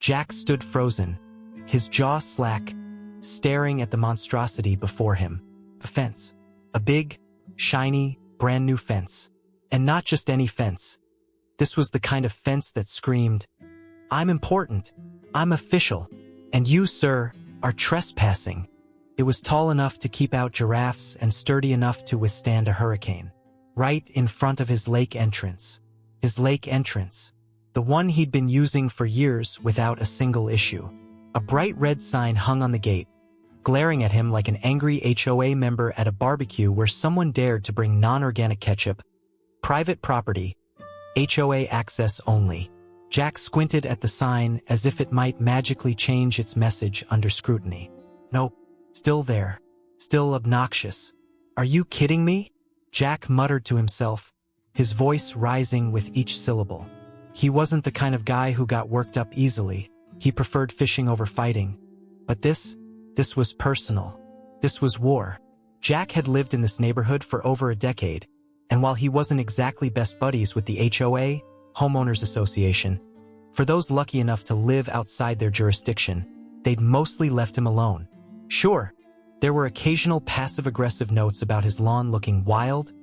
Jack stood frozen, his jaw slack, staring at the monstrosity before him. A fence. A big, shiny, brand new fence. And not just any fence. This was the kind of fence that screamed, "I'm important. I'm official. And you, sir, are trespassing." It was tall enough to keep out giraffes and sturdy enough to withstand a hurricane. Right in front of his lake entrance. His lake entrance. The one he'd been using for years without a single issue. A bright red sign hung on the gate, glaring at him like an angry HOA member at a barbecue where someone dared to bring non-organic ketchup. Private property. HOA access only. Jack squinted at the sign as if it might magically change its message under scrutiny. Nope. Still there. Still obnoxious. Are you kidding me? Jack muttered to himself, his voice rising with each syllable. He wasn't the kind of guy who got worked up easily. He preferred fishing over fighting. But this was personal. This was war. Jack had lived in this neighborhood for over a decade, and while he wasn't exactly best buddies with the HOA, Homeowners Association, for those lucky enough to live outside their jurisdiction, they'd mostly left him alone. Sure, there were occasional passive-aggressive notes about his lawn looking wild,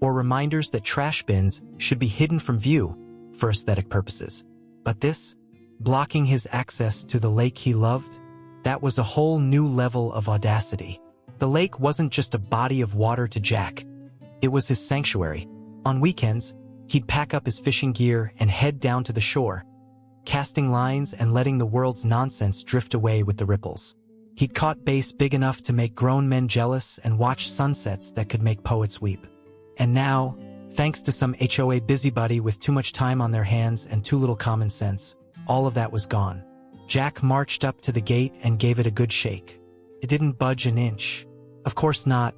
or reminders that trash bins should be hidden from view for aesthetic purposes. But this, blocking his access to the lake he loved, that was a whole new level of audacity. The lake wasn't just a body of water to Jack. It was his sanctuary. On weekends, he'd pack up his fishing gear and head down to the shore, casting lines and letting the world's nonsense drift away with the ripples. He'd caught bass big enough to make grown men jealous and watched sunsets that could make poets weep. And now, thanks to some HOA busybody with too much time on their hands and too little common sense, all of that was gone. Jack marched up to the gate and gave it a good shake. It didn't budge an inch. Of course not.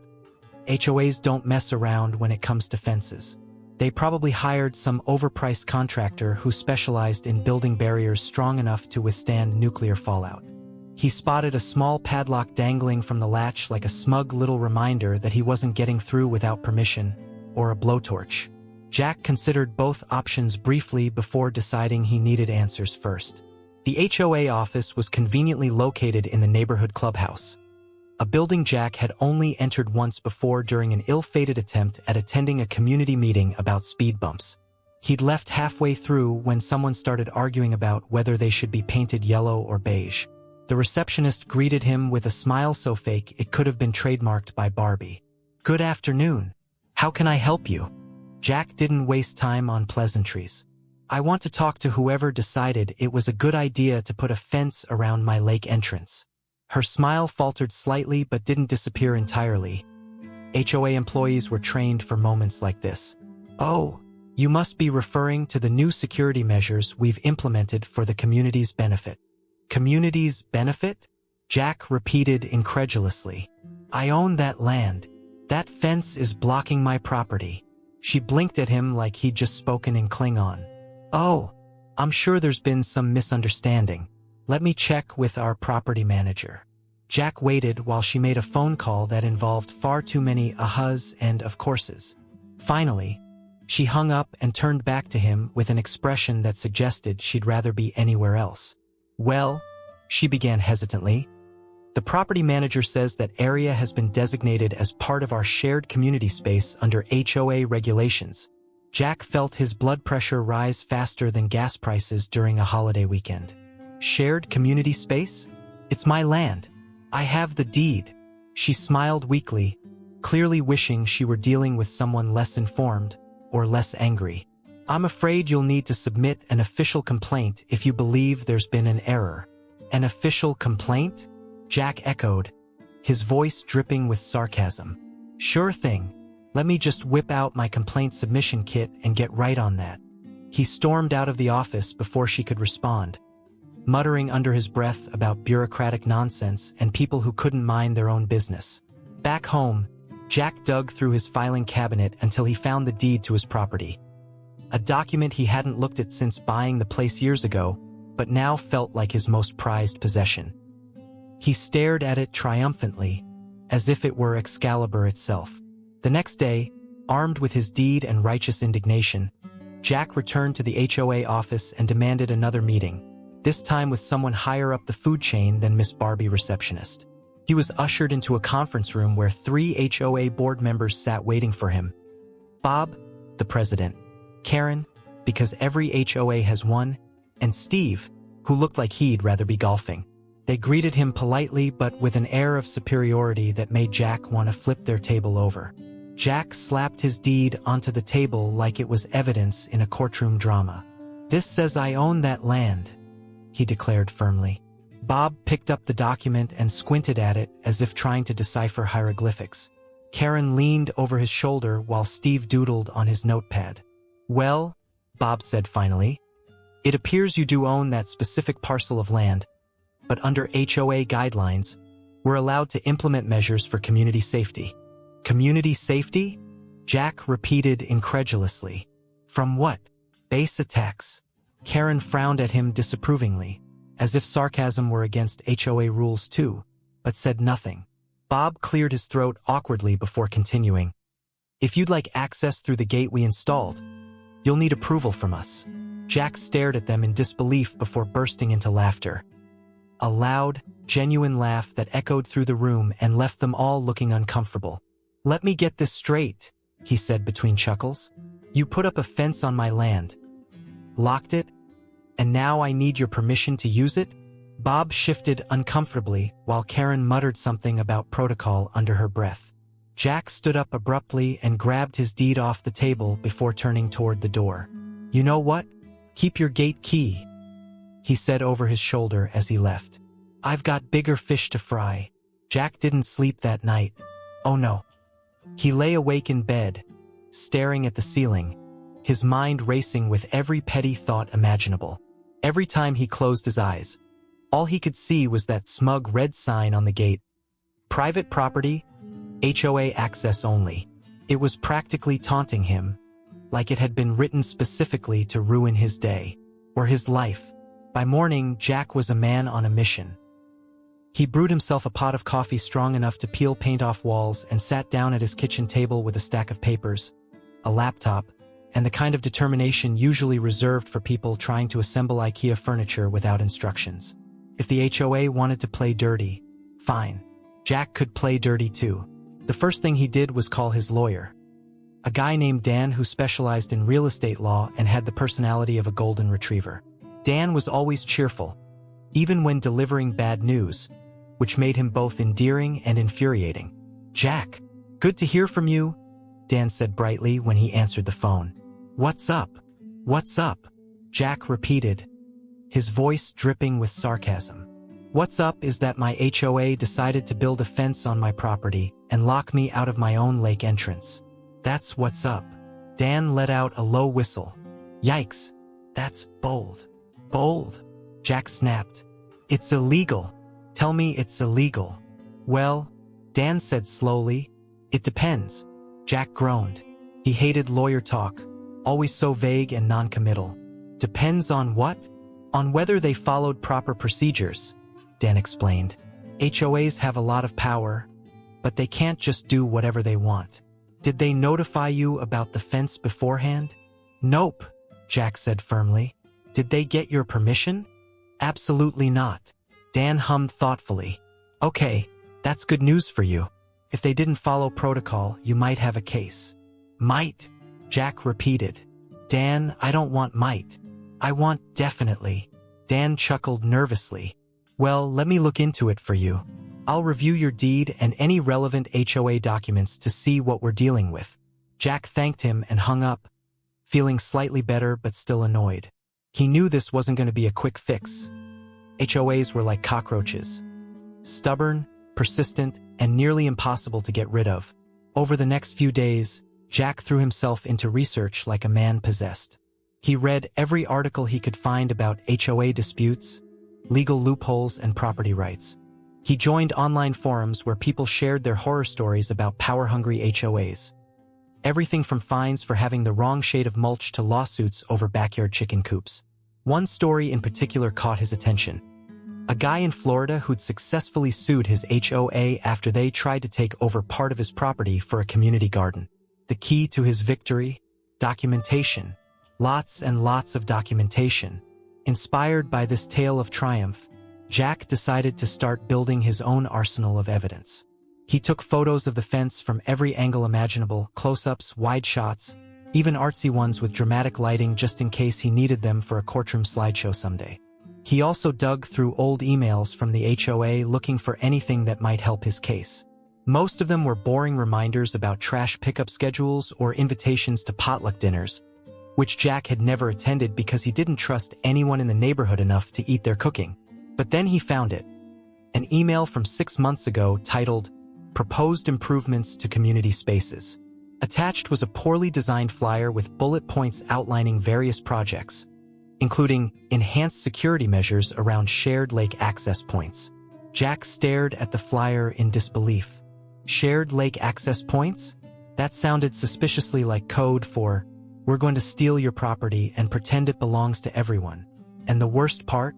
HOAs don't mess around when it comes to fences. They probably hired some overpriced contractor who specialized in building barriers strong enough to withstand nuclear fallout. He spotted a small padlock dangling from the latch like a smug little reminder that he wasn't getting through without permission, or a blowtorch. Jack considered both options briefly before deciding he needed answers first. The HOA office was conveniently located in the neighborhood clubhouse, a building Jack had only entered once before during an ill-fated attempt at attending a community meeting about speed bumps. He'd left halfway through when someone started arguing about whether they should be painted yellow or beige. The receptionist greeted him with a smile so fake it could have been trademarked by Barbie. "Good afternoon. How can I help you?" Jack didn't waste time on pleasantries. "I want to talk to whoever decided it was a good idea to put a fence around my lake entrance." Her smile faltered slightly but didn't disappear entirely. HOA employees were trained for moments like this. "Oh, you must be referring to the new security measures we've implemented for the community's benefit." "Community's benefit?" Jack repeated incredulously. "I own that land. That fence is blocking my property." She blinked at him like he'd just spoken in Klingon. "Oh, I'm sure there's been some misunderstanding. Let me check with our property manager." Jack waited while she made a phone call that involved far too many ahas and of courses. Finally, she hung up and turned back to him with an expression that suggested she'd rather be anywhere else. "Well," she began hesitantly, "the property manager says that area has been designated as part of our shared community space under HOA regulations." Jack felt his blood pressure rise faster than gas prices during a holiday weekend. "Shared community space? It's my land. I have the deed." She smiled weakly, clearly wishing she were dealing with someone less informed or less angry. "I'm afraid you'll need to submit an official complaint if you believe there's been an error." "An official complaint?" Jack echoed, his voice dripping with sarcasm. "Sure thing. Let me just whip out my complaint submission kit and get right on that." He stormed out of the office before she could respond, muttering under his breath about bureaucratic nonsense and people who couldn't mind their own business. Back home, Jack dug through his filing cabinet until he found the deed to his property. A document he hadn't looked at since buying the place years ago, but now felt like his most prized possession. He stared at it triumphantly, as if it were Excalibur itself. The next day, armed with his deed and righteous indignation, Jack returned to the HOA office and demanded another meeting. this time with someone higher up the food chain than Miss Barbie receptionist. He was ushered into a conference room where 3 HOA board members sat waiting for him. Bob, the president, Karen, because every HOA has one, and Steve, who looked like he'd rather be golfing. They greeted him politely but with an air of superiority that made Jack want to flip their table over. Jack slapped his deed onto the table like it was evidence in a courtroom drama. "This says I own that land," he declared firmly. Bob picked up the document and squinted at it as if trying to decipher hieroglyphics. Karen leaned over his shoulder while Steve doodled on his notepad. "Well," Bob said finally, "it appears you do own that specific parcel of land, but under HOA guidelines, we're allowed to implement measures for community safety." "Community safety?" Jack repeated incredulously. "From what? Base attacks?" Karen frowned at him disapprovingly, as if sarcasm were against HOA rules too, but said nothing. Bob cleared his throat awkwardly before continuing. "If you'd like access through the gate we installed, you'll need approval from us." Jack stared at them in disbelief before bursting into laughter. A loud, genuine laugh that echoed through the room and left them all looking uncomfortable. "Let me get this straight," he said between chuckles. "You put up a fence on my land, locked it, and now I need your permission to use it?" Bob shifted uncomfortably while Karen muttered something about protocol under her breath. Jack stood up abruptly and grabbed his deed off the table before turning toward the door. "You know what? Keep your gate key," he said over his shoulder as he left. "I've got bigger fish to fry." Jack didn't sleep that night. Oh no. He lay awake in bed, staring at the ceiling, his mind racing with every petty thought imaginable. Every time he closed his eyes, all he could see was that smug red sign on the gate. Private property, HOA access only. It was practically taunting him, like it had been written specifically to ruin his day, or his life. By morning, Jack was a man on a mission. He brewed himself a pot of coffee strong enough to peel paint off walls and sat down at his kitchen table with a stack of papers, a laptop, and the kind of determination usually reserved for people trying to assemble IKEA furniture without instructions. If the HOA wanted to play dirty, fine. Jack could play dirty too. The first thing he did was call his lawyer, a guy named Dan who specialized in real estate law and had the personality of a golden retriever. Dan was always cheerful, even when delivering bad news, which made him both endearing and infuriating. "Jack, good to hear from you," Dan said brightly when he answered the phone. "What's up? What's up?" Jack repeated, his voice dripping with sarcasm. "What's up is that my HOA decided to build a fence on my property and lock me out of my own lake entrance. That's what's up." Dan let out a low whistle. "Yikes, that's bold." "Bold?" Jack snapped. "It's illegal. Tell me it's illegal." "Well," Dan said slowly, "it depends." Jack groaned. He hated lawyer talk, always so vague and non-committal. "Depends on what?" "On whether they followed proper procedures," Dan explained. "HOAs have a lot of power, but they can't just do whatever they want." "Did they notify you about the fence beforehand?" "Nope," Jack said firmly. "Did they get your permission?" "Absolutely not." Dan hummed thoughtfully. "Okay, that's good news for you. If they didn't follow protocol, you might have a case." "Might," Jack repeated. "Dan, I don't want might. I want definitely." Dan chuckled nervously. "Well, let me look into it for you. I'll review your deed and any relevant HOA documents to see what we're dealing with." Jack thanked him and hung up, feeling slightly better but still annoyed. He knew this wasn't going to be a quick fix. HOAs were like cockroaches, stubborn, persistent, and nearly impossible to get rid of. Over the next few days, Jack threw himself into research like a man possessed. He read every article he could find about HOA disputes, legal loopholes, and property rights. He joined online forums where people shared their horror stories about power-hungry HOAs. Everything from fines for having the wrong shade of mulch to lawsuits over backyard chicken coops. One story in particular caught his attention. A guy in Florida who'd successfully sued his HOA after they tried to take over part of his property for a community garden. The key to his victory? Documentation. Lots and lots of documentation. Inspired by this tale of triumph, Jack decided to start building his own arsenal of evidence. He took photos of the fence from every angle imaginable, close-ups, wide shots, even artsy ones with dramatic lighting just in case he needed them for a courtroom slideshow someday. He also dug through old emails from the HOA looking for anything that might help his case. Most of them were boring reminders about trash pickup schedules or invitations to potluck dinners, which Jack had never attended because he didn't trust anyone in the neighborhood enough to eat their cooking. But then he found it. An email from 6 months ago titled, "Proposed Improvements to Community Spaces." Attached was a poorly designed flyer with bullet points outlining various projects, including enhanced security measures around shared lake access points. Jack stared at the flyer in disbelief. Shared lake access points? That sounded suspiciously like code for, "We're going to steal your property and pretend it belongs to everyone." And the worst part?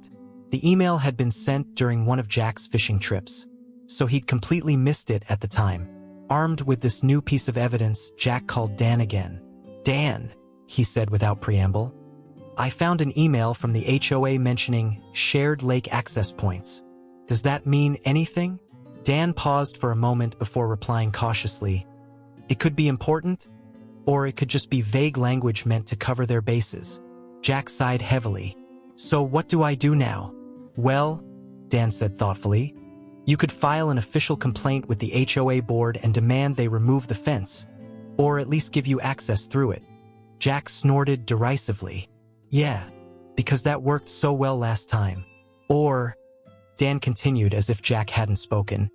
The email had been sent during one of Jack's fishing trips, so he'd completely missed it at the time. Armed with this new piece of evidence, Jack called Dan again. "Dan," he said without preamble, "I found an email from the HOA mentioning shared lake access points. Does that mean anything?" Dan paused for a moment before replying cautiously. "It could be important, or it could just be vague language meant to cover their bases." Jack sighed heavily. "So what do I do now?" "Well," Dan said thoughtfully, "you could file an official complaint with the HOA board and demand they remove the fence, or at least give you access through it." Jack snorted derisively. "Yeah, because that worked so well last time." "Or," Dan continued as if Jack hadn't spoken,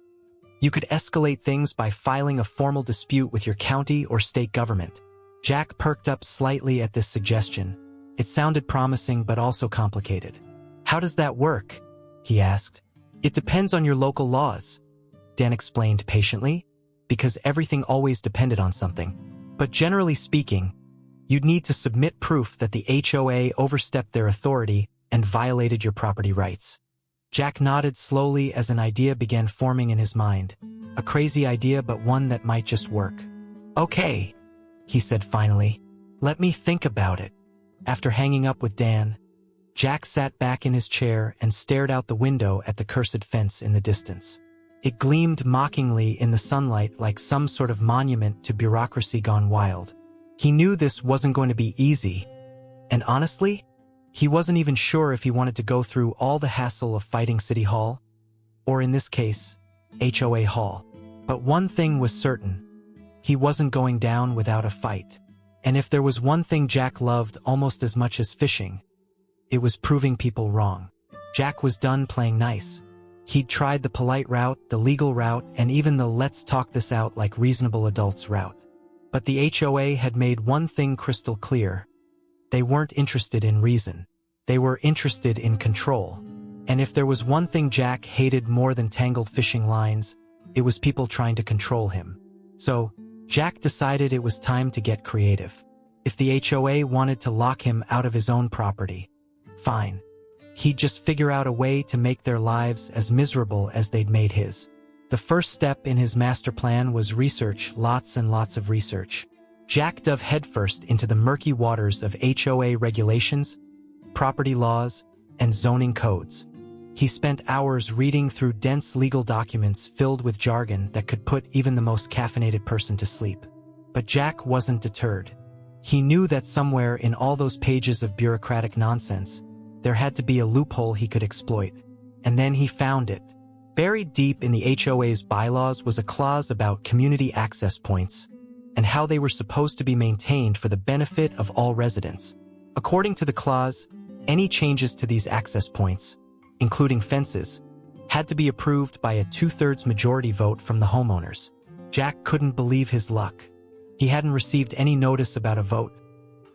"you could escalate things by filing a formal dispute with your county or state government." Jack perked up slightly at this suggestion. It sounded promising but also complicated. "How does that work?" he asked. "It depends on your local laws," Dan explained patiently, because everything always depended on something. "But generally speaking, you'd need to submit proof that the HOA overstepped their authority and violated your property rights." Jack nodded slowly as an idea began forming in his mind. A crazy idea, but one that might just work. "Okay," he said finally. "Let me think about it." After hanging up with Dan, Jack sat back in his chair and stared out the window at the cursed fence in the distance. It gleamed mockingly in the sunlight like some sort of monument to bureaucracy gone wild. He knew this wasn't going to be easy, and honestly, he wasn't even sure if he wanted to go through all the hassle of fighting City Hall, or in this case, HOA Hall. But one thing was certain: he wasn't going down without a fight. And if there was one thing Jack loved almost as much as fishing, it was proving people wrong. Jack was done playing nice. He'd tried the polite route, the legal route, and even the let's talk this out like reasonable adults route. But the HOA had made one thing crystal clear. They weren't interested in reason. They were interested in control. And if there was one thing Jack hated more than tangled fishing lines, it was people trying to control him. So, Jack decided it was time to get creative. If the HOA wanted to lock him out of his own property, fine. He'd just figure out a way to make their lives as miserable as they'd made his. The first step in his master plan was research, lots and lots of research. Jack dove headfirst into the murky waters of HOA regulations, property laws, and zoning codes. He spent hours reading through dense legal documents filled with jargon that could put even the most caffeinated person to sleep. But Jack wasn't deterred. He knew that somewhere in all those pages of bureaucratic nonsense, there had to be a loophole he could exploit. And then he found it. Buried deep in the HOA's bylaws was a clause about community access points and how they were supposed to be maintained for the benefit of all residents. According to the clause, any changes to these access points, including fences, had to be approved by a 2/3 majority vote from the homeowners. Jack couldn't believe his luck. He hadn't received any notice about a vote,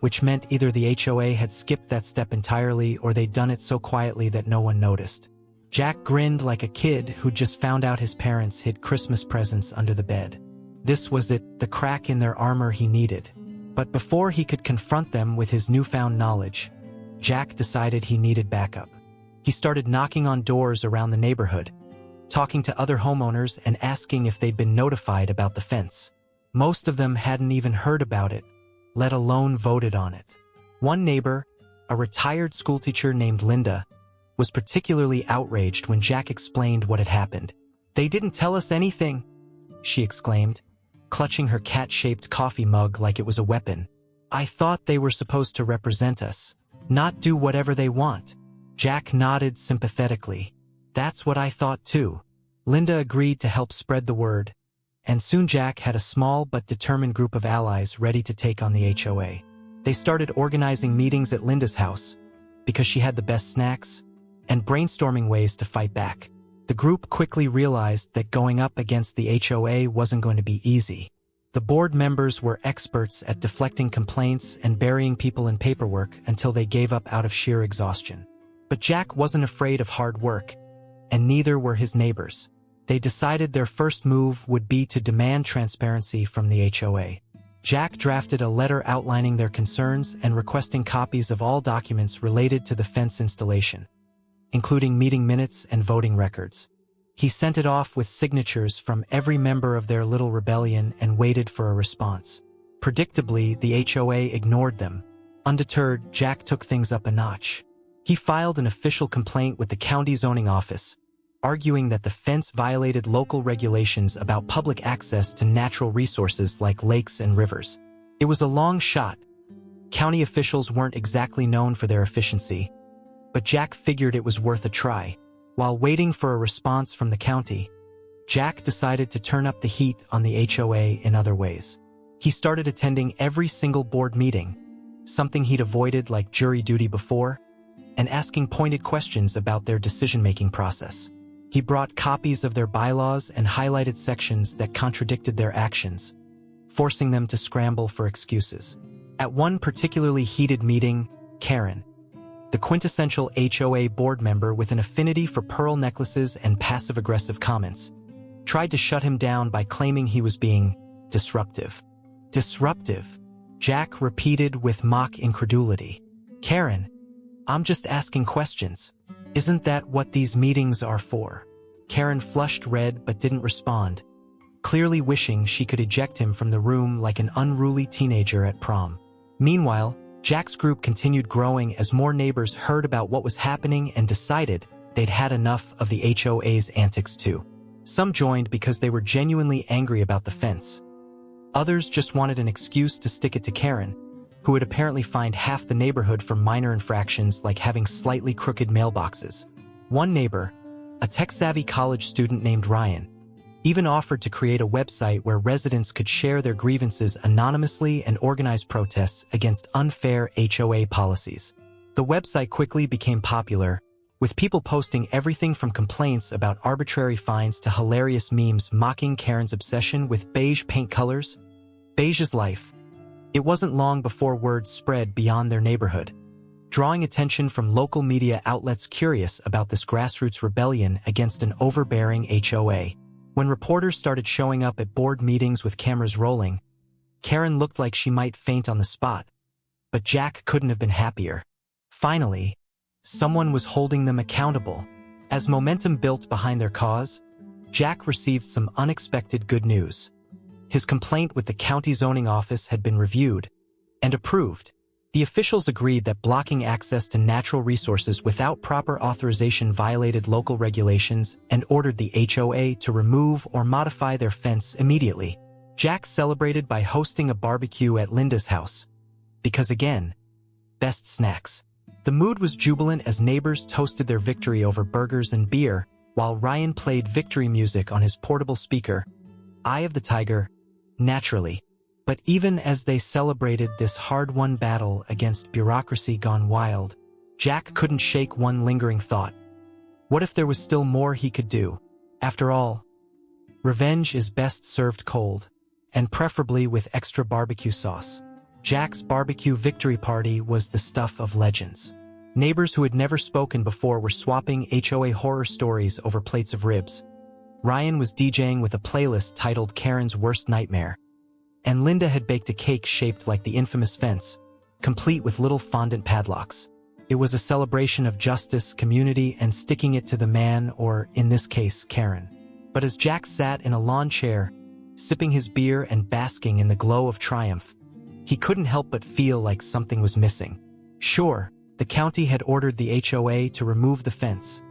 which meant either the HOA had skipped that step entirely or they'd done it so quietly that no one noticed. Jack grinned like a kid who'd just found out his parents hid Christmas presents under the bed. This was it, the crack in their armor he needed. But before he could confront them with his newfound knowledge, Jack decided he needed backup. He started knocking on doors around the neighborhood, talking to other homeowners and asking if they'd been notified about the fence. Most of them hadn't even heard about it, let alone voted on it. One neighbor, a retired schoolteacher named Linda, was particularly outraged when Jack explained what had happened. "They didn't tell us anything," she exclaimed, clutching her cat-shaped coffee mug like it was a weapon. "I thought they were supposed to represent us, not do whatever they want." Jack nodded sympathetically. "That's what I thought too." Linda agreed to help spread the word, and soon Jack had a small but determined group of allies ready to take on the HOA. They started organizing meetings at Linda's house, because she had the best snacks, and brainstorming ways to fight back. The group quickly realized that going up against the HOA wasn't going to be easy. The board members were experts at deflecting complaints and burying people in paperwork until they gave up out of sheer exhaustion. But Jack wasn't afraid of hard work, and neither were his neighbors. They decided their first move would be to demand transparency from the HOA. Jack drafted a letter outlining their concerns and requesting copies of all documents related to the fence installation, including meeting minutes and voting records. He sent it off with signatures from every member of their little rebellion and waited for a response. Predictably, the HOA ignored them. Undeterred, Jack took things up a notch. He filed an official complaint with the county zoning office, arguing that the fence violated local regulations about public access to natural resources like lakes and rivers. It was a long shot. County officials weren't exactly known for their efficiency, but Jack figured it was worth a try. While waiting for a response from the county, Jack decided to turn up the heat on the HOA in other ways. He started attending every single board meeting, something he'd avoided like jury duty before, and asking pointed questions about their decision-making process. He brought copies of their bylaws and highlighted sections that contradicted their actions, forcing them to scramble for excuses. At one particularly heated meeting, Karen, the quintessential HOA board member with an affinity for pearl necklaces and passive-aggressive comments, tried to shut him down by claiming he was being disruptive. Disruptive? Jack repeated with mock incredulity. "Karen, I'm just asking questions. Isn't that what these meetings are for?" Karen flushed red but didn't respond, clearly wishing she could eject him from the room like an unruly teenager at prom. Meanwhile, Jack's group continued growing as more neighbors heard about what was happening and decided they'd had enough of the HOA's antics too. Some joined because they were genuinely angry about the fence. Others just wanted an excuse to stick it to Karen, who would apparently fined half the neighborhood for minor infractions like having slightly crooked mailboxes. One neighbor, a tech-savvy college student named Ryan, even offered to create a website where residents could share their grievances anonymously and organize protests against unfair HOA policies. The website quickly became popular, with people posting everything from complaints about arbitrary fines to hilarious memes mocking Karen's obsession with beige paint colors. Beige is life. It wasn't long before word spread beyond their neighborhood, drawing attention from local media outlets curious about this grassroots rebellion against an overbearing HOA. When reporters started showing up at board meetings with cameras rolling, Karen looked like she might faint on the spot, but Jack couldn't have been happier. Finally, someone was holding them accountable. As momentum built behind their cause, Jack received some unexpected good news. His complaint with the county zoning office had been reviewed and approved. The officials agreed that blocking access to natural resources without proper authorization violated local regulations and ordered the HOA to remove or modify their fence immediately. Jack celebrated by hosting a barbecue at Linda's house. Because again, best snacks. The mood was jubilant as neighbors toasted their victory over burgers and beer, while Ryan played victory music on his portable speaker. Eye of the Tiger, naturally. But even as they celebrated this hard-won battle against bureaucracy gone wild, Jack couldn't shake one lingering thought. What if there was still more he could do? After all, revenge is best served cold, and preferably with extra barbecue sauce. Jack's barbecue victory party was the stuff of legends. Neighbors who had never spoken before were swapping HOA horror stories over plates of ribs. Ryan was DJing with a playlist titled Karen's Worst Nightmare. And Linda had baked a cake shaped like the infamous fence, complete with little fondant padlocks. It was a celebration of justice, community, and sticking it to the man, or in this case, Karen. But as Jack sat in a lawn chair, sipping his beer and basking in the glow of triumph, he couldn't help but feel like something was missing. Sure, The county had ordered the HOA to remove the fence,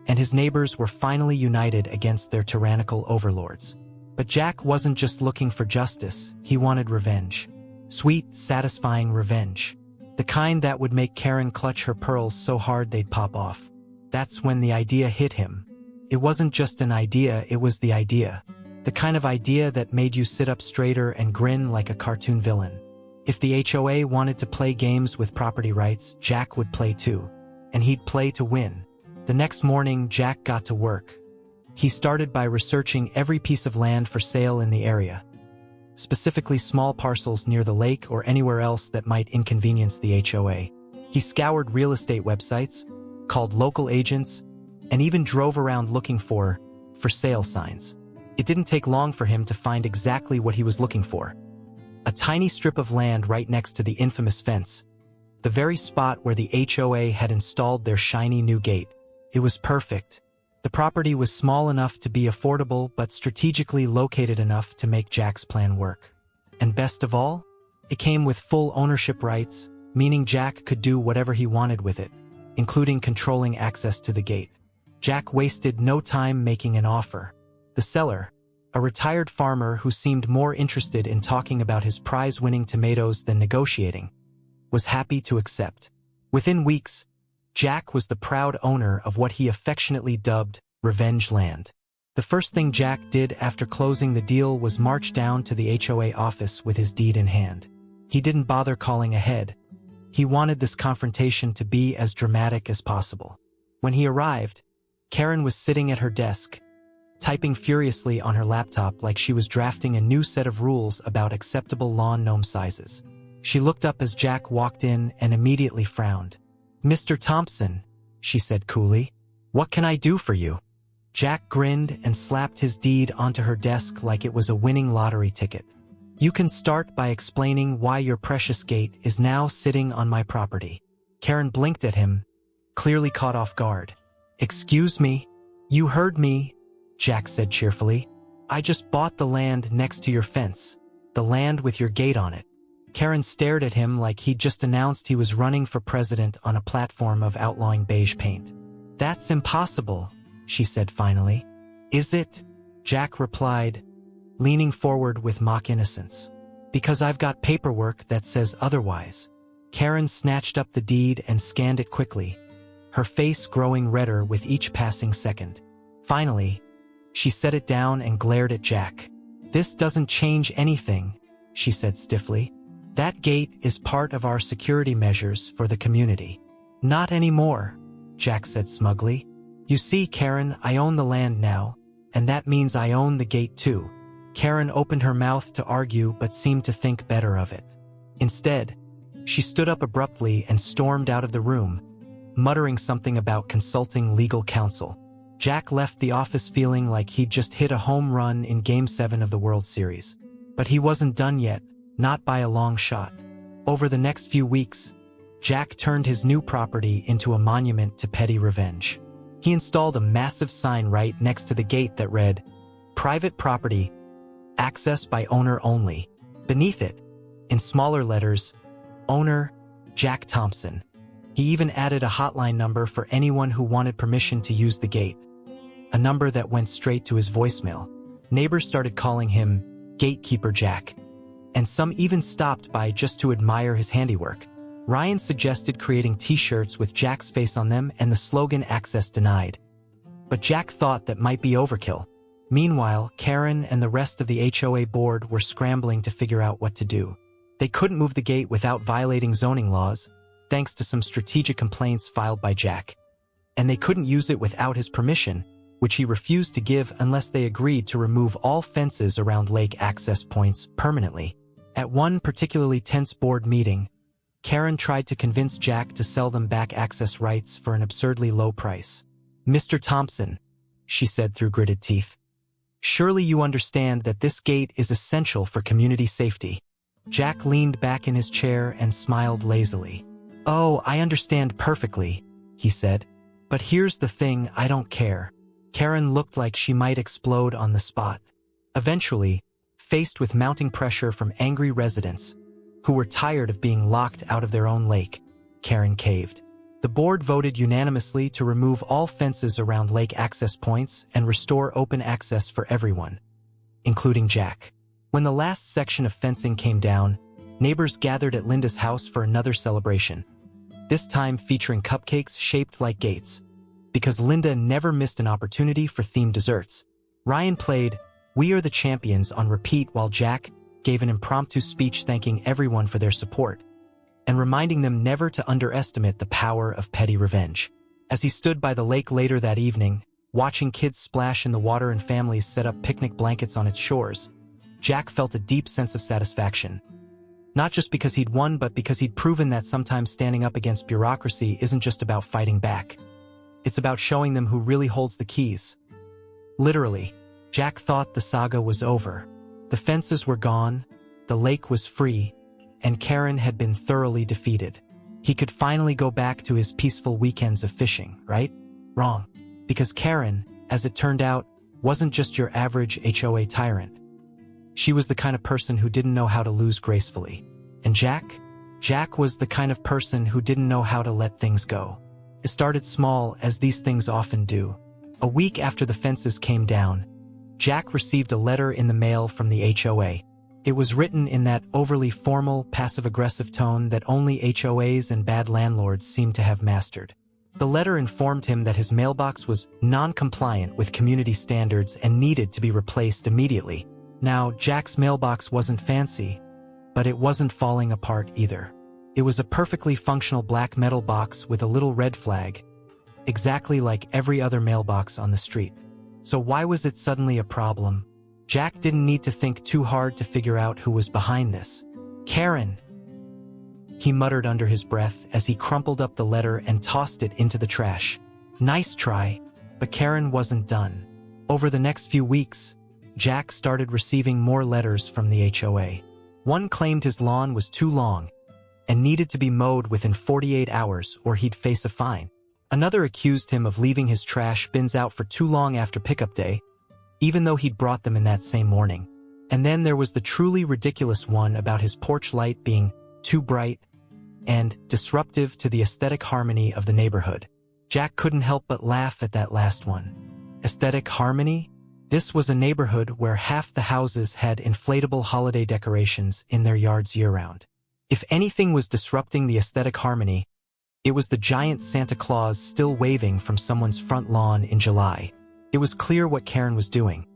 and his neighbors were finally united against their tyrannical overlords. But Jack wasn't just looking for justice, he wanted revenge. Sweet, satisfying revenge. The kind that would make Karen clutch her pearls so hard they'd pop off. That's when the idea hit him. It wasn't just an idea, it was the idea. The kind of idea that made you sit up straighter and grin like a cartoon villain. If the HOA wanted to play games with property rights, Jack would play too. And he'd play to win. The next morning, Jack got to work. He started by researching every piece of land for sale in the area, specifically small parcels near the lake or anywhere else that might inconvenience the HOA. He scoured real estate websites, called local agents, and even drove around looking for sale signs. It didn't take long for him to find exactly what he was looking for. A tiny strip of land right next to the infamous fence, the very spot where the HOA had installed their shiny new gate. It was perfect. The property was small enough to be affordable but strategically located enough to make Jack's plan work. And best of all, it came with full ownership rights, meaning Jack could do whatever he wanted with it, including controlling access to the gate. Jack wasted no time making an offer. The seller, a retired farmer who seemed more interested in talking about his prize-winning tomatoes than negotiating, was happy to accept. Within weeks, Jack was the proud owner of what he affectionately dubbed revenge land. The first thing Jack did after closing the deal was march down to the HOA office with his deed in hand. He didn't bother calling ahead. He wanted this confrontation to be as dramatic as possible. When he arrived, Karen was sitting at her desk, typing furiously on her laptop like she was drafting a new set of rules about acceptable lawn gnome sizes. She looked up as Jack walked in and immediately frowned. "Mr. Thompson," she said coolly, "what can I do for you?" Jack grinned and slapped his deed onto her desk like it was a winning lottery ticket. "You can start by explaining why your precious gate is now sitting on my property." Karen blinked at him, clearly caught off guard. "Excuse me?" "You heard me," Jack said cheerfully. "I just bought the land next to your fence, the land with your gate on it." Karen stared at him like he'd just announced he was running for president on a platform of outlawing beige paint. "That's impossible," she said finally. "Is it?" Jack replied, leaning forward with mock innocence. "Because I've got paperwork that says otherwise." Karen snatched up the deed and scanned it quickly, her face growing redder with each passing second. Finally, she set it down and glared at Jack. "This doesn't change anything," she said stiffly. "That gate is part of our security measures for the community." "Not anymore," Jack said smugly. "You see, Karen, I own the land now, and that means I own the gate too." Karen opened her mouth to argue but seemed to think better of it. Instead, she stood up abruptly and stormed out of the room, muttering something about consulting legal counsel. Jack left the office feeling like he'd just hit a home run in Game 7 of the World Series. But he wasn't done yet. Not by a long shot. Over the next few weeks, Jack turned his new property into a monument to petty revenge. He installed a massive sign right next to the gate that read, "Private property, access by owner only." Beneath it, in smaller letters, "Owner, Jack Thompson." He even added a hotline number for anyone who wanted permission to use the gate, a number that went straight to his voicemail. Neighbors started calling him Gatekeeper Jack, and some even stopped by just to admire his handiwork. Ryan suggested creating t-shirts with Jack's face on them and the slogan "Access Denied." But Jack thought that might be overkill. Meanwhile, Karen and the rest of the HOA board were scrambling to figure out what to do. They couldn't move the gate without violating zoning laws, thanks to some strategic complaints filed by Jack. And they couldn't use it without his permission, which he refused to give unless they agreed to remove all fences around lake access points permanently. At one particularly tense board meeting, Karen tried to convince Jack to sell them back access rights for an absurdly low price. "Mr. Thompson," she said through gritted teeth, "surely you understand that this gate is essential for community safety." Jack leaned back in his chair and smiled lazily. "Oh, I understand perfectly," he said. "But here's the thing, I don't care." Karen looked like she might explode on the spot. Eventually, faced with mounting pressure from angry residents who were tired of being locked out of their own lake, Karen caved. The board voted unanimously to remove all fences around lake access points and restore open access for everyone, including Jack. When the last section of fencing came down, neighbors gathered at Linda's house for another celebration, this time featuring cupcakes shaped like gates, because Linda never missed an opportunity for themed desserts. Ryan played "We Are the Champions" on repeat while Jack gave an impromptu speech thanking everyone for their support and reminding them never to underestimate the power of petty revenge. As he stood by the lake later that evening, watching kids splash in the water and families set up picnic blankets on its shores, Jack felt a deep sense of satisfaction. Not just because he'd won, but because he'd proven that sometimes standing up against bureaucracy isn't just about fighting back. It's about showing them who really holds the keys. Literally, Jack thought the saga was over. The fences were gone, the lake was free, and Karen had been thoroughly defeated. He could finally go back to his peaceful weekends of fishing, right? Wrong. Because Karen, as it turned out, wasn't just your average HOA tyrant. She was the kind of person who didn't know how to lose gracefully. And Jack was the kind of person who didn't know how to let things go. It started small, as these things often do. A week after the fences came down, Jack received a letter in the mail from the HOA. It was written in that overly formal, passive-aggressive tone that only HOAs and bad landlords seem to have mastered. The letter informed him that his mailbox was non-compliant with community standards and needed to be replaced immediately. Now, Jack's mailbox wasn't fancy, but it wasn't falling apart either. It was a perfectly functional black metal box with a little red flag, exactly like every other mailbox on the street. So why was it suddenly a problem? Jack didn't need to think too hard to figure out who was behind this. Karen, he muttered under his breath as he crumpled up the letter and tossed it into the trash. Nice try, but Karen wasn't done. Over the next few weeks, Jack started receiving more letters from the HOA. One claimed his lawn was too long and needed to be mowed within 48 hours or he'd face a fine. Another accused him of leaving his trash bins out for too long after pickup day, even though he'd brought them in that same morning. And then there was the truly ridiculous one about his porch light being too bright and disruptive to the aesthetic harmony of the neighborhood. Jack couldn't help but laugh at that last one. Aesthetic harmony? This was a neighborhood where half the houses had inflatable holiday decorations in their yards year-round. If anything was disrupting the aesthetic harmony, it was the giant Santa Claus still waving from someone's front lawn in July. It was clear what Karen was doing.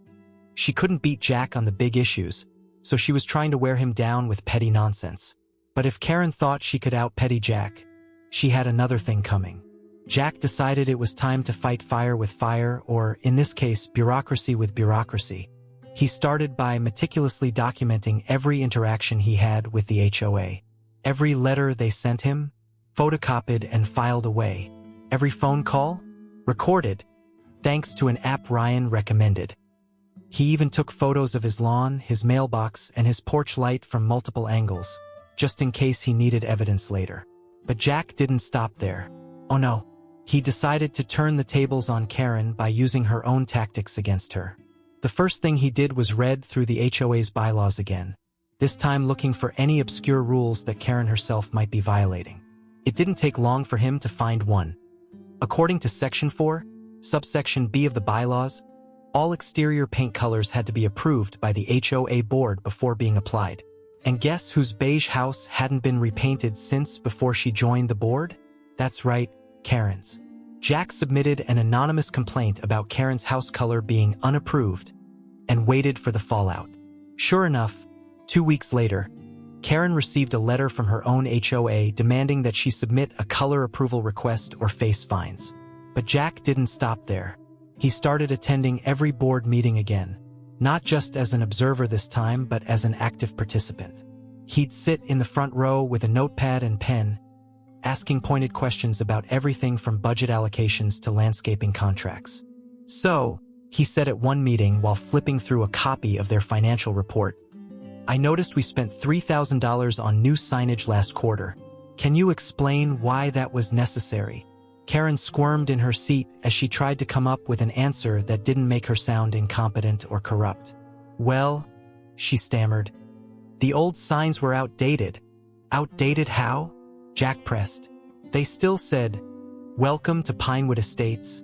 She couldn't beat Jack on the big issues, so she was trying to wear him down with petty nonsense. But if Karen thought she could out-petty Jack, she had another thing coming. Jack decided it was time to fight fire with fire, or, in this case, bureaucracy with bureaucracy. He started by meticulously documenting every interaction he had with the HOA. Every letter they sent him, photocopied and filed away. Every phone call, recorded, thanks to an app Ryan recommended. He even took photos of his lawn, his mailbox, and his porch light from multiple angles, just in case he needed evidence later. But Jack didn't stop there. Oh no. He decided to turn the tables on Karen by using her own tactics against her. The first thing he did was read through the HOA's bylaws again, this time looking for any obscure rules that Karen herself might be violating. It didn't take long for him to find one. According to Section 4, Subsection B of the bylaws, all exterior paint colors had to be approved by the HOA board before being applied. And guess whose beige house hadn't been repainted since before she joined the board? That's right, Karen's. Jack submitted an anonymous complaint about Karen's house color being unapproved and waited for the fallout. Sure enough, 2 weeks later, Karen received a letter from her own HOA demanding that she submit a color approval request or face fines. But Jack didn't stop there. He started attending every board meeting again, not just as an observer this time, but as an active participant. He'd sit in the front row with a notepad and pen, asking pointed questions about everything from budget allocations to landscaping contracts. So, he said at one meeting while flipping through a copy of their financial report, "I noticed we spent $3,000 on new signage last quarter. Can you explain why that was necessary?" Karen squirmed in her seat as she tried to come up with an answer that didn't make her sound incompetent or corrupt. "Well," she stammered, "the old signs were outdated." "Outdated how?" Jack pressed. "They still said "Welcome to Pinewood Estates,"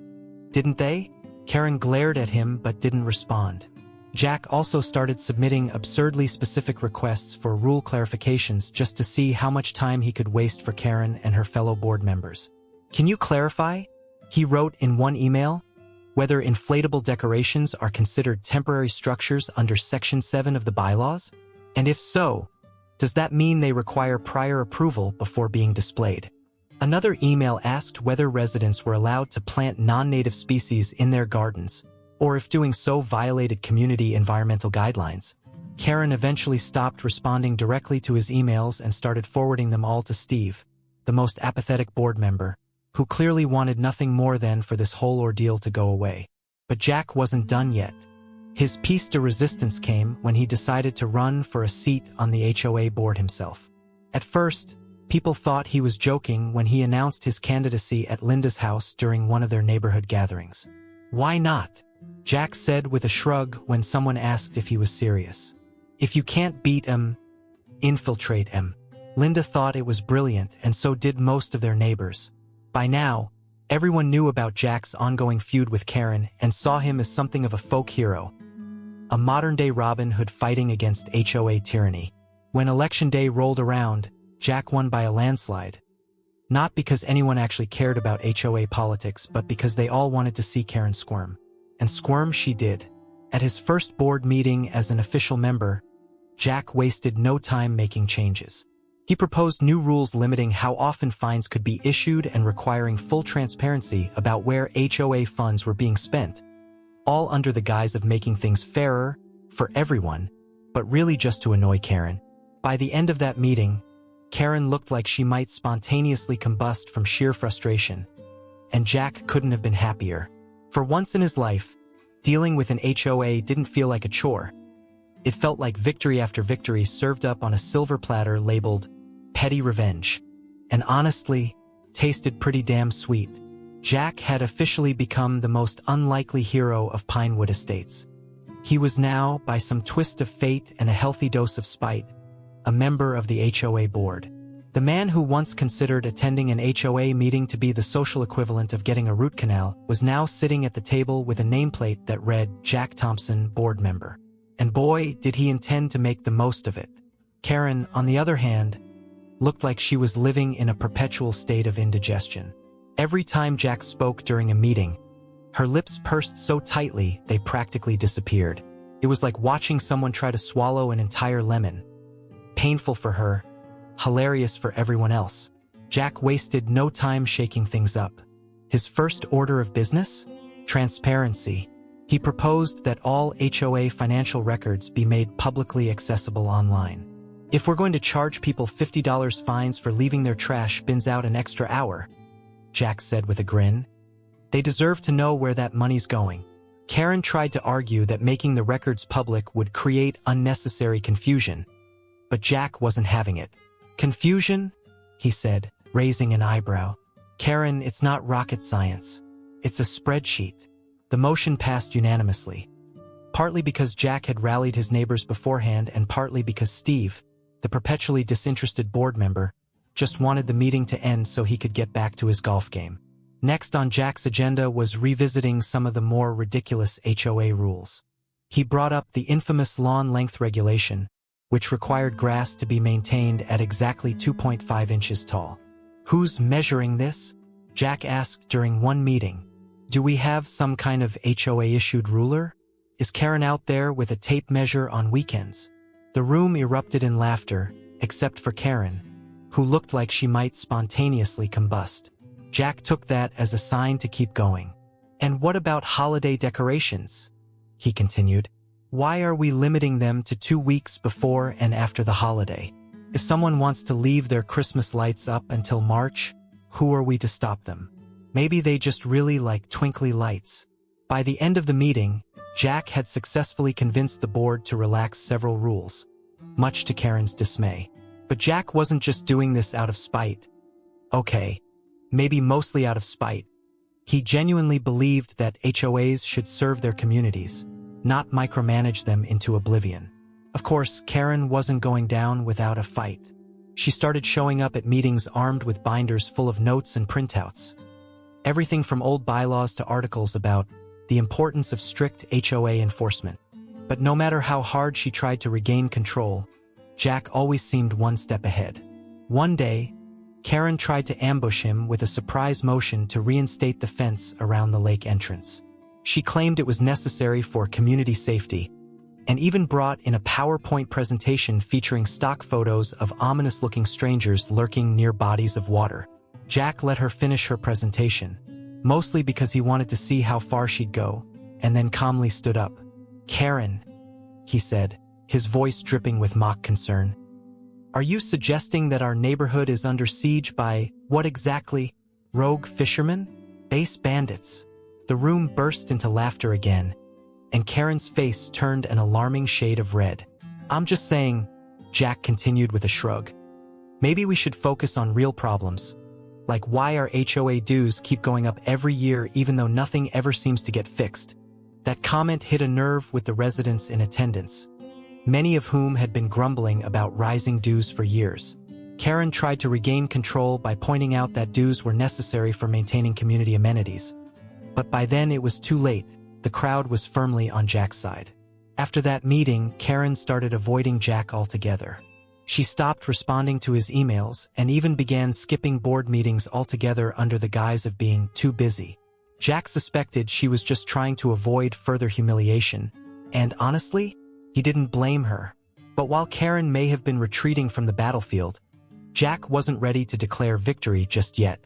didn't they? Karen glared at him but didn't respond. Jack also started submitting absurdly specific requests for rule clarifications just to see how much time he could waste for Karen and her fellow board members. "Can you clarify?" he wrote in one email, "whether inflatable decorations are considered temporary structures under Section 7 of the bylaws? And if so, does that mean they require prior approval before being displayed?" Another email asked whether residents were allowed to plant non-native species in their gardens, or if doing so violated community environmental guidelines. Karen eventually stopped responding directly to his emails and started forwarding them all to Steve, the most apathetic board member, who clearly wanted nothing more than for this whole ordeal to go away. But Jack wasn't done yet. His piece de resistance came when he decided to run for a seat on the HOA board himself. At first, people thought he was joking when he announced his candidacy at Linda's house during one of their neighborhood gatherings. "Why not?" Jack said with a shrug when someone asked if he was serious. "If you can't beat 'em, infiltrate 'em." Linda thought it was brilliant, and so did most of their neighbors. By now, everyone knew about Jack's ongoing feud with Karen and saw him as something of a folk hero, a modern-day Robin Hood fighting against HOA tyranny. When Election Day rolled around, Jack won by a landslide. Not because anyone actually cared about HOA politics, but because they all wanted to see Karen squirm. And squirm she did. At his first board meeting as an official member, Jack wasted no time making changes. He proposed new rules limiting how often fines could be issued and requiring full transparency about where HOA funds were being spent, all under the guise of making things fairer for everyone, but really just to annoy Karen. By the end of that meeting, Karen looked like she might spontaneously combust from sheer frustration, and Jack couldn't have been happier. For once in his life, dealing with an HOA didn't feel like a chore. It felt like victory after victory served up on a silver platter labeled petty revenge, and honestly, tasted pretty damn sweet. Jack had officially become the most unlikely hero of Pinewood Estates. He was now, by some twist of fate and a healthy dose of spite, a member of the HOA board. The man who once considered attending an HOA meeting to be the social equivalent of getting a root canal was now sitting at the table with a nameplate that read Jack Thompson, board member. And boy, did he intend to make the most of it. Karen, on the other hand, looked like she was living in a perpetual state of indigestion. Every time Jack spoke during a meeting, her lips pursed so tightly they practically disappeared. It was like watching someone try to swallow an entire lemon. Painful for her, hilarious for everyone else. Jack wasted no time shaking things up. His first order of business? Transparency. He proposed that all HOA financial records be made publicly accessible online. "If we're going to charge people $50 fines for leaving their trash bins out an extra hour," Jack said with a grin, "they deserve to know where that money's going." Karen tried to argue that making the records public would create unnecessary confusion, but Jack wasn't having it. "Confusion?" he said, raising an eyebrow. "Karen, it's not rocket science. It's a spreadsheet." The motion passed unanimously, partly because Jack had rallied his neighbors beforehand and partly because Steve, the perpetually disinterested board member, just wanted the meeting to end so he could get back to his golf game. Next on Jack's agenda was revisiting some of the more ridiculous HOA rules. He brought up the infamous lawn length regulation, which required grass to be maintained at exactly 2.5 inches tall. "Who's measuring this?" Jack asked during one meeting. "Do we have some kind of HOA-issued ruler? Is Karen out there with a tape measure on weekends?" The room erupted in laughter, except for Karen, who looked like she might spontaneously combust. Jack took that as a sign to keep going. "And what about holiday decorations?" he continued. "Why are we limiting them to 2 weeks before and after the holiday? If someone wants to leave their Christmas lights up until March, who are we to stop them? Maybe they just really like twinkly lights." By the end of the meeting, Jack had successfully convinced the board to relax several rules, much to Karen's dismay. But Jack wasn't just doing this out of spite. Okay, maybe mostly out of spite. He genuinely believed that HOAs should serve their communities, not micromanage them into oblivion. Of course, Karen wasn't going down without a fight. She started showing up at meetings armed with binders full of notes and printouts. Everything from old bylaws to articles about the importance of strict HOA enforcement. But no matter how hard she tried to regain control, Jack always seemed one step ahead. One day, Karen tried to ambush him with a surprise motion to reinstate the fence around the lake entrance. She claimed it was necessary for community safety, and even brought in a PowerPoint presentation featuring stock photos of ominous-looking strangers lurking near bodies of water. Jack let her finish her presentation, mostly because he wanted to see how far she'd go, and then calmly stood up. "Karen," he said, his voice dripping with mock concern. "Are you suggesting that our neighborhood is under siege by, what exactly? Rogue fishermen? Base bandits?" The room burst into laughter again, and Karen's face turned an alarming shade of red. "I'm just saying," Jack continued with a shrug. "Maybe we should focus on real problems, like why our HOA dues keep going up every year even though nothing ever seems to get fixed." That comment hit a nerve with the residents in attendance, many of whom had been grumbling about rising dues for years. Karen tried to regain control by pointing out that dues were necessary for maintaining community amenities. But by then it was too late. The crowd was firmly on Jack's side. After that meeting, Karen started avoiding Jack altogether. She stopped responding to his emails and even began skipping board meetings altogether under the guise of being too busy. Jack suspected she was just trying to avoid further humiliation, and honestly, he didn't blame her. But while Karen may have been retreating from the battlefield, Jack wasn't ready to declare victory just yet.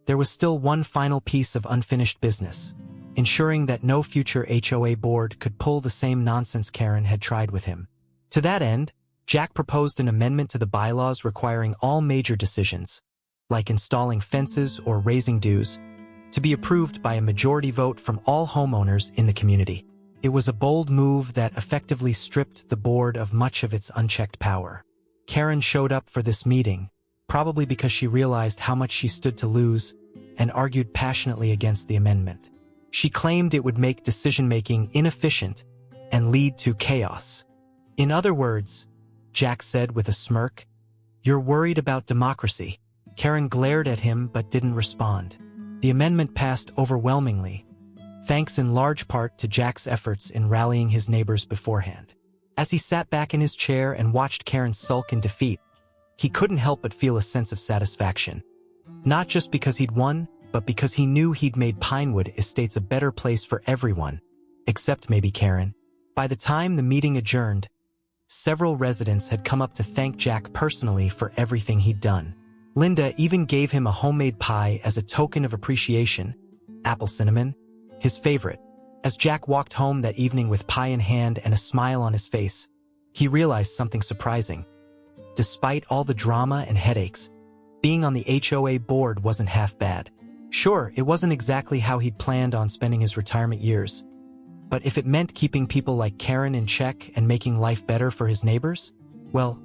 There was still one final piece of unfinished business: ensuring that no future HOA board could pull the same nonsense Karen had tried with him. To that end, Jack proposed an amendment to the bylaws requiring all major decisions, like installing fences or raising dues, to be approved by a majority vote from all homeowners in the community. It was a bold move that effectively stripped the board of much of its unchecked power. Karen showed up for this meeting, probably because she realized how much she stood to lose, and argued passionately against the amendment. She claimed it would make decision-making inefficient and lead to chaos. "In other words," Jack said with a smirk, "you're worried about democracy." Karen glared at him but didn't respond. The amendment passed overwhelmingly, thanks in large part to Jack's efforts in rallying his neighbors beforehand. As he sat back in his chair and watched Karen sulk in defeat, he couldn't help but feel a sense of satisfaction. Not just because he'd won, but because he knew he'd made Pinewood Estates a better place for everyone, except maybe Karen. By the time the meeting adjourned, several residents had come up to thank Jack personally for everything he'd done. Linda even gave him a homemade pie as a token of appreciation, apple cinnamon, his favorite. As Jack walked home that evening with pie in hand and a smile on his face, he realized something surprising. Despite all the drama and headaches, being on the HOA board wasn't half bad. Sure, it wasn't exactly how he'd planned on spending his retirement years, but if it meant keeping people like Karen in check and making life better for his neighbors, well,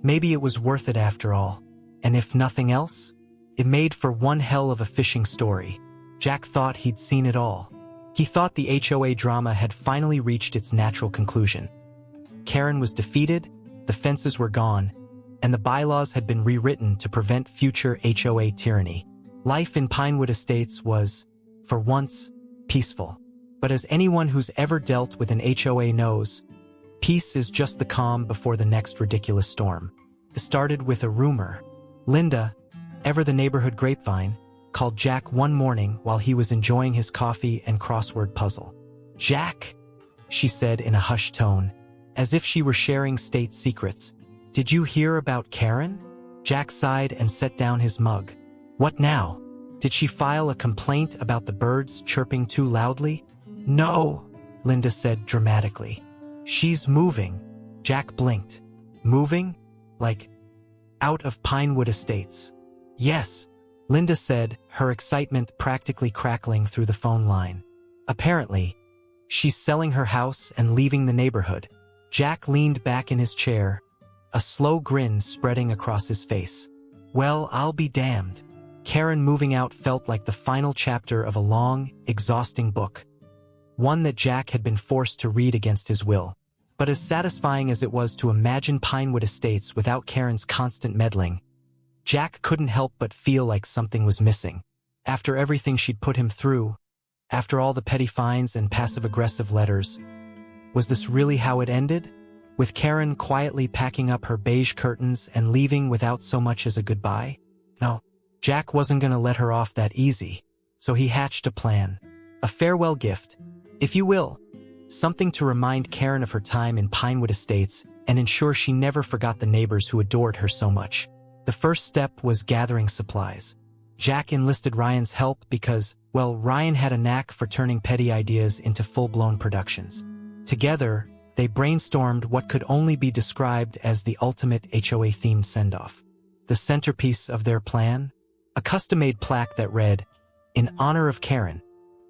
maybe it was worth it after all. And if nothing else, it made for one hell of a fishing story. Jack thought he'd seen it all. He thought the HOA drama had finally reached its natural conclusion. Karen was defeated, the fences were gone, and the bylaws had been rewritten to prevent future HOA tyranny. Life in Pinewood Estates was, for once, peaceful. But as anyone who's ever dealt with an HOA knows, peace is just the calm before the next ridiculous storm. It started with a rumor. Linda, ever the neighborhood grapevine, called Jack one morning while he was enjoying his coffee and crossword puzzle. "Jack," she said in a hushed tone, as if she were sharing state secrets, "did you hear about Karen?" Jack sighed and set down his mug. "What now? Did she file a complaint about the birds chirping too loudly?" "No," Linda said dramatically. "She's moving." Jack blinked. "Moving? Like, out of Pinewood Estates?" "Yes," Linda said, her excitement practically crackling through the phone line. "Apparently, she's selling her house and leaving the neighborhood." Jack leaned back in his chair, a slow grin spreading across his face. Well, I'll be damned. Karen moving out felt like the final chapter of a long, exhausting book. One that Jack had been forced to read against his will. But as satisfying as it was to imagine Pinewood Estates without Karen's constant meddling, Jack couldn't help but feel like something was missing. After everything she'd put him through, after all the petty fines and passive-aggressive letters, was this really how it ended? With Karen quietly packing up her beige curtains and leaving without so much as a goodbye? No, Jack wasn't going to let her off that easy, so he hatched a plan. A farewell gift, if you will. Something to remind Karen of her time in Pinewood Estates and ensure she never forgot the neighbors who adored her so much. The first step was gathering supplies. Jack enlisted Ryan's help because, well, Ryan had a knack for turning petty ideas into full-blown productions. Together, they brainstormed what could only be described as the ultimate HOA-themed send-off. The centerpiece of their plan? A custom-made plaque that read, "In honor of Karen,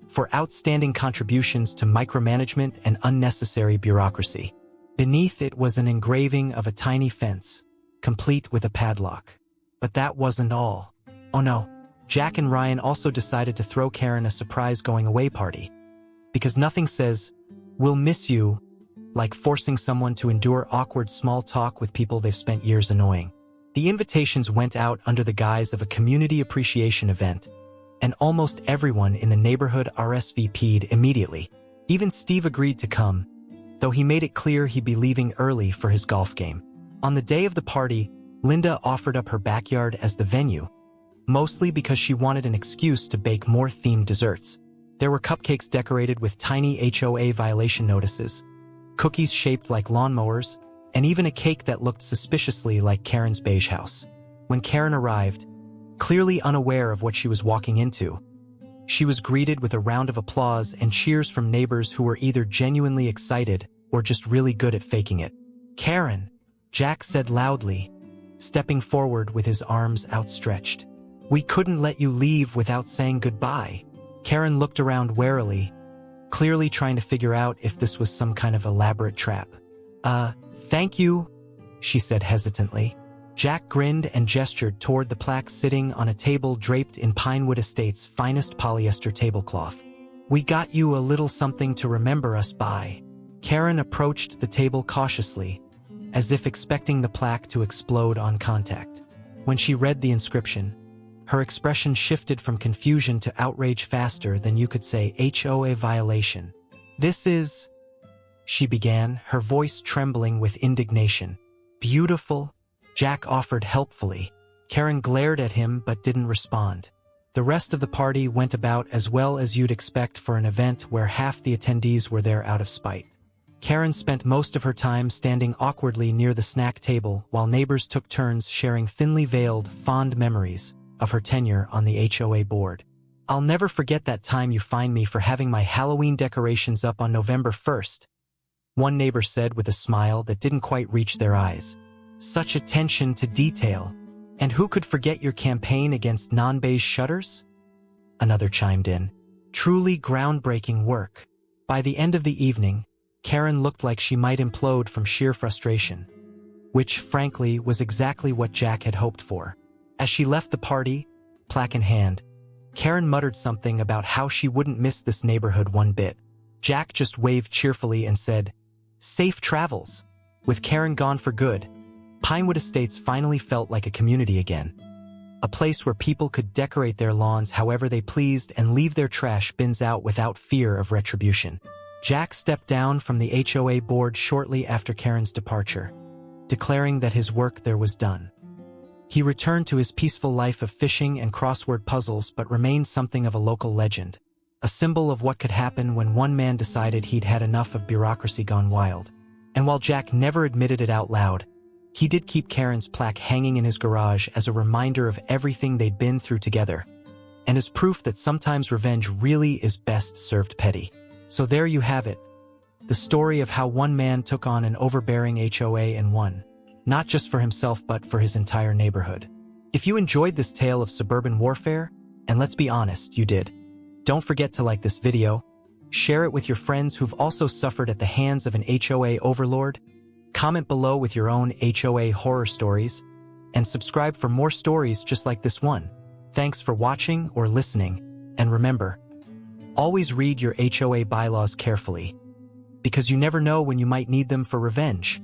for outstanding contributions to micromanagement and unnecessary bureaucracy." Beneath it was an engraving of a tiny fence, complete with a padlock. But that wasn't all. Oh no, Jack and Ryan also decided to throw Karen a surprise going-away party. Because nothing says, "We'll miss you," like forcing someone to endure awkward small talk with people they've spent years annoying. The invitations went out under the guise of a community appreciation event, and almost everyone in the neighborhood RSVP'd immediately. Even Steve agreed to come, though he made it clear he'd be leaving early for his golf game. On the day of the party, Linda offered up her backyard as the venue, mostly because she wanted an excuse to bake more themed desserts. There were cupcakes decorated with tiny HOA violation notices, cookies shaped like lawnmowers, and even a cake that looked suspiciously like Karen's beige house. When Karen arrived, clearly unaware of what she was walking into, she was greeted with a round of applause and cheers from neighbors who were either genuinely excited or just really good at faking it. "Karen," Jack said loudly, stepping forward with his arms outstretched. "We couldn't let you leave without saying goodbye." Karen looked around warily, clearly trying to figure out if this was some kind of elaborate trap. Thank you," she said hesitantly. Jack grinned and gestured toward the plaque sitting on a table draped in Pinewood Estates' finest polyester tablecloth. "We got you a little something to remember us by." Karen approached the table cautiously, as if expecting the plaque to explode on contact. When she read the inscription, her expression shifted from confusion to outrage faster than you could say HOA violation. "This is," she began, her voice trembling with indignation. "Beautiful," Jack offered helpfully. Karen glared at him but didn't respond. The rest of the party went about as well as you'd expect for an event where half the attendees were there out of spite. Karen spent most of her time standing awkwardly near the snack table while neighbors took turns sharing thinly veiled, fond memories of her tenure on the HOA board. "I'll never forget that time you fined me for having my Halloween decorations up on November 1st, one neighbor said with a smile that didn't quite reach their eyes. "Such attention to detail. And who could forget your campaign against non-beige shutters?" Another chimed in. "Truly groundbreaking work." By the end of the evening, Karen looked like she might implode from sheer frustration, which, frankly, was exactly what Jack had hoped for. As she left the party, plaque in hand, Karen muttered something about how she wouldn't miss this neighborhood one bit. Jack just waved cheerfully and said, "Safe travels." With Karen gone for good, Pinewood Estates finally felt like a community again. A place where people could decorate their lawns however they pleased and leave their trash bins out without fear of retribution. Jack stepped down from the HOA board shortly after Karen's departure, declaring that his work there was done. He returned to his peaceful life of fishing and crossword puzzles but remained something of a local legend, a symbol of what could happen when one man decided he'd had enough of bureaucracy gone wild. And while Jack never admitted it out loud, he did keep Karen's plaque hanging in his garage as a reminder of everything they'd been through together, and as proof that sometimes revenge really is best served petty. So there you have it, the story of how one man took on an overbearing HOA and won, not just for himself but for his entire neighborhood. If you enjoyed this tale of suburban warfare, and let's be honest, you did, don't forget to like this video, share it with your friends who've also suffered at the hands of an HOA overlord, comment below with your own HOA horror stories, and subscribe for more stories just like this one. Thanks for watching or listening, and remember, always read your HOA bylaws carefully, because you never know when you might need them for revenge.